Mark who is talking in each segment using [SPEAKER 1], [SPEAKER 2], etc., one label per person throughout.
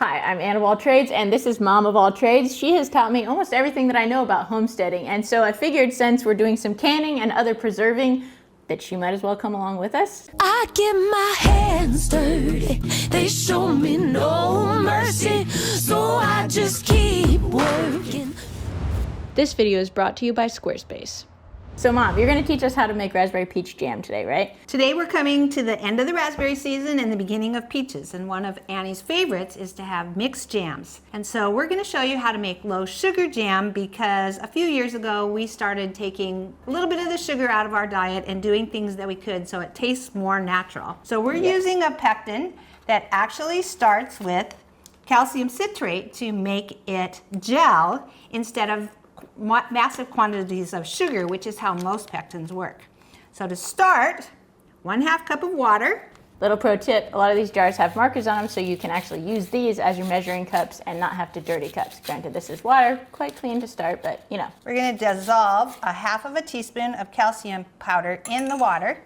[SPEAKER 1] Hi, I'm Ann of All Trades, and this is Mom of All Trades. She has taught me almost everything that I know about homesteading, and so I figured since we're doing some canning and other preserving, that she might as well come along with us.
[SPEAKER 2] I get my hands dirty, they show me no mercy, so I just keep working.
[SPEAKER 1] This video is brought to you by Squarespace. So Mom, you're going to teach us how to make raspberry peach jam today, right?
[SPEAKER 3] Today we're coming to the end of the raspberry season and the beginning of peaches, and one of Annie's favorites is to have mixed jams. And so we're going to show you how to make low sugar jam, because a few years ago we started taking a little bit of the sugar out of our diet and doing things that we could so it tastes more natural. So we're using a pectin that actually starts with calcium citrate to make it gel instead of massive quantities of sugar, which is how most pectins work. So to start, 1/2 cup of water.
[SPEAKER 1] Little pro tip, a lot of these jars have markers on them, so you can actually use these as your measuring cups and not have to dirty cups. Granted, this is water, quite clean to start, but you know.
[SPEAKER 3] We're going to dissolve 1/2 teaspoon of calcium powder in the water.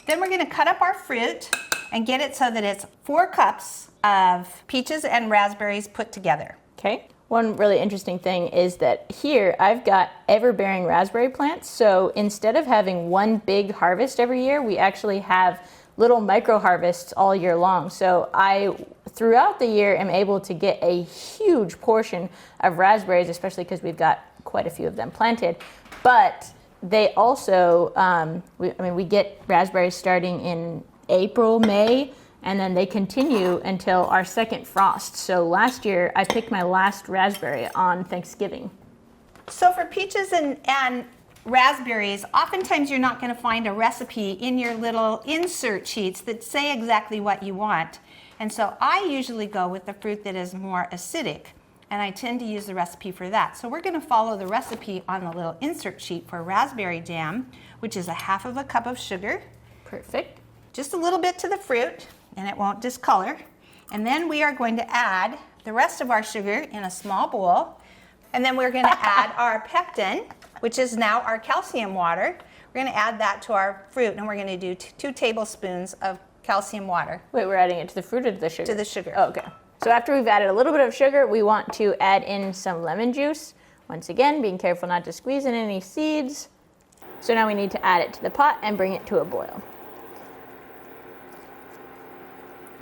[SPEAKER 3] Then we're going to cut up our fruit and get it so that it's 4 cups of peaches and raspberries put together.
[SPEAKER 1] Okay. One really interesting thing is that here I've got everbearing raspberry plants. So instead of having one big harvest every year, we actually have little micro harvests all year long. So I, throughout the year, am able to get a huge portion of raspberries, especially because we've got quite a few of them planted. But they also, we get raspberries starting in April, May, and then they continue until our second frost. So last year, I picked my last raspberry on Thanksgiving.
[SPEAKER 3] So for peaches and raspberries, oftentimes you're not going to find a recipe in your little insert sheets that say exactly what you want. And so I usually go with the fruit that is more acidic, and I tend to use the recipe for that. So we're going to follow the recipe on the little insert sheet for raspberry jam, which is 1/2 cup of sugar.
[SPEAKER 1] Perfect.
[SPEAKER 3] Just a little bit to the fruit, and it won't discolor. And then we are going to add the rest of our sugar in a small bowl. And then we're going to add our pectin, which is now our calcium water. We're going to add that to our fruit, and we're going to do 2 tablespoons of calcium water.
[SPEAKER 1] Wait, we're adding it to the fruit or to the sugar?
[SPEAKER 3] To the sugar.
[SPEAKER 1] Oh, okay. So after we've added a little bit of sugar, we want to add in some lemon juice. Once again, being careful not to squeeze in any seeds. So now we need to add it to the pot and bring it to a boil.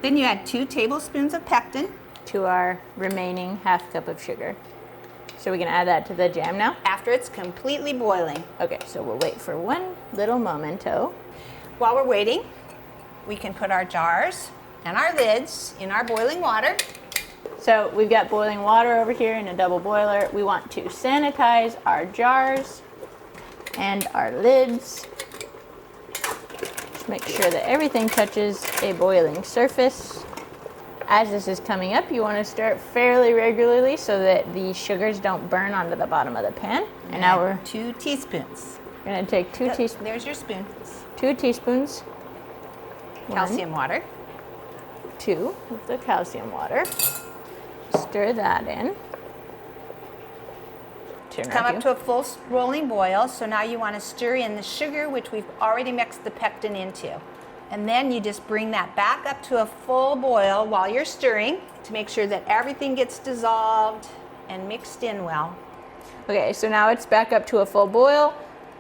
[SPEAKER 3] Then you add 2 tablespoons of pectin.
[SPEAKER 1] To our remaining 1/2 cup of sugar. So we can add that to the jam now?
[SPEAKER 3] After it's completely boiling.
[SPEAKER 1] Okay, so we'll wait for one little momento.
[SPEAKER 3] While we're waiting, we can put our jars and our lids in our boiling water.
[SPEAKER 1] So we've got boiling water over here in a double boiler. We want to sanitize our jars and our lids. Make sure that everything touches a boiling surface. As this is coming up, you want to stir it fairly regularly so that the sugars don't burn onto the bottom of the pan. And now we're
[SPEAKER 3] 2 teaspoons.
[SPEAKER 1] We're going to take 2 teaspoons.
[SPEAKER 3] There's your spoon.
[SPEAKER 1] 2 teaspoons.
[SPEAKER 3] Calcium water.
[SPEAKER 1] 2 with the calcium water. Stir that in.
[SPEAKER 3] Come up to a full rolling boil, so now you want to stir in the sugar, which we've already mixed the pectin into. And then you just bring that back up to a full boil while you're stirring to make sure that everything gets dissolved and mixed in well.
[SPEAKER 1] Okay, so now it's back up to a full boil,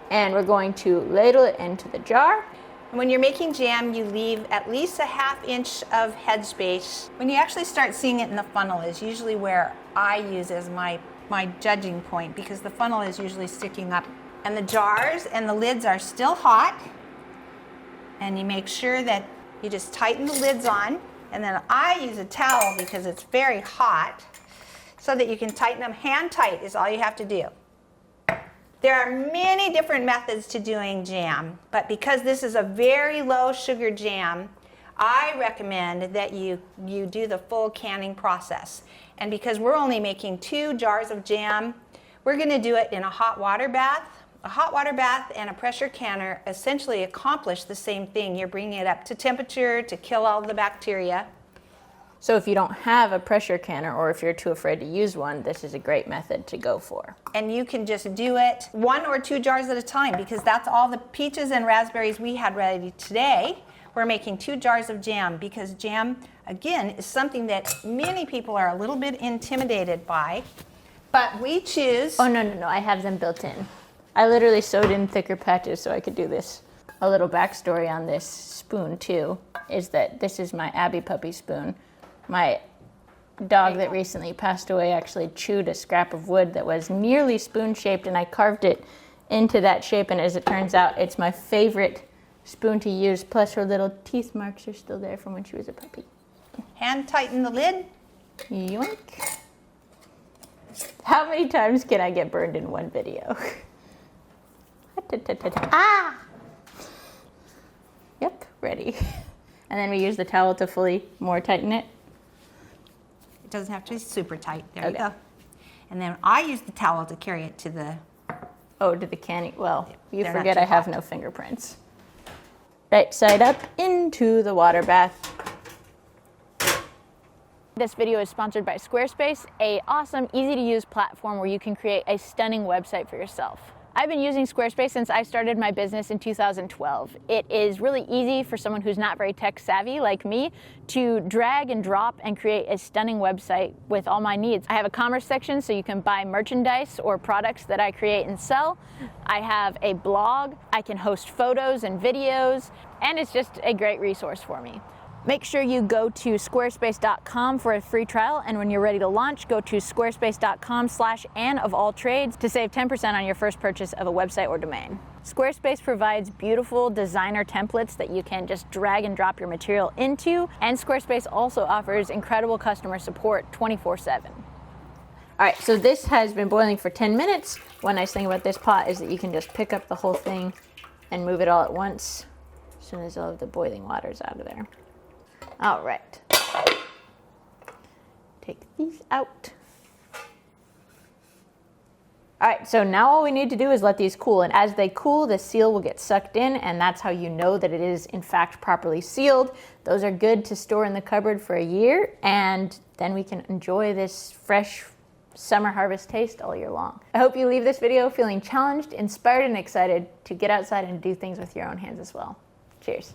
[SPEAKER 1] and we're going to ladle it into the jar.
[SPEAKER 3] And when you're making jam, you leave at least 1/2 inch of headspace. When you actually start seeing it in the funnel is usually where I use as my judging point, because the funnel is usually sticking up. And the jars and the lids are still hot. And you make sure that you just tighten the lids on. And then I use a towel because it's very hot, so that you can tighten them. Hand tight is all you have to do. There are many different methods to doing jam, but because this is a very low sugar jam, I recommend that you do the full canning process. And because we're only making 2 jars of jam, we're going to do it in a hot water bath. A hot water bath and a pressure canner essentially accomplish the same thing. You're bringing it up to temperature to kill all the bacteria.
[SPEAKER 1] So if you don't have a pressure canner, or if you're too afraid to use one, this is a great method to go for.
[SPEAKER 3] And you can just do it 1 or 2 jars at a time, because that's all the peaches and raspberries we had ready today. we're making 2 jars of jam because jam, again, is something that many people are a little bit intimidated by. But we choose...
[SPEAKER 1] Oh, no, I have them built in. I literally sewed in thicker patches so I could do this. A little backstory on this spoon, too, is that this is my Abby puppy spoon. My dog that recently passed away actually chewed a scrap of wood that was nearly spoon-shaped, and I carved it into that shape, and as it turns out, it's my favorite spoon to use, plus her little teeth marks are still there from when she was a puppy.
[SPEAKER 3] Hand tighten the lid.
[SPEAKER 1] Yoink. How many times can I get burned in one video? Ah! Yep, ready. And then we use the towel to fully more tighten it.
[SPEAKER 3] It doesn't have to be super tight. There
[SPEAKER 1] Okay.
[SPEAKER 3] you go. And then I use the towel to carry it to the...
[SPEAKER 1] Oh, to the canning. Well, you
[SPEAKER 3] They're not
[SPEAKER 1] forget
[SPEAKER 3] too
[SPEAKER 1] I have
[SPEAKER 3] hot.
[SPEAKER 1] no fingerprints. Right side up into the water bath. This video is sponsored by Squarespace, an awesome, easy-to-use platform where you can create a stunning website for yourself. I've been using Squarespace since I started my business in 2012. It is really easy for someone who's not very tech savvy like me to drag and drop and create a stunning website with all my needs. I have a commerce section so you can buy merchandise or products that I create and sell. I have a blog, I can host photos and videos, and it's just a great resource for me. Make sure you go to squarespace.com for a free trial, and when you're ready to launch, go to squarespace.com/AnnofAllTrades to save 10% on your first purchase of a website or domain. Squarespace provides beautiful designer templates that you can just drag and drop your material into, and Squarespace also offers incredible customer support 24/7. All right, so this has been boiling for 10 minutes. One nice thing about this pot is that you can just pick up the whole thing and move it all at once as soon as all of the boiling water's out of there. All right, take these out. All right, so now all we need to do is let these cool, and as they cool, the seal will get sucked in, and that's how you know that it is in fact properly sealed. Those are good to store in the cupboard for a year, and then we can enjoy this fresh summer harvest taste all year long. I hope you leave this video feeling challenged, inspired, and excited to get outside and do things with your own hands as well. Cheers.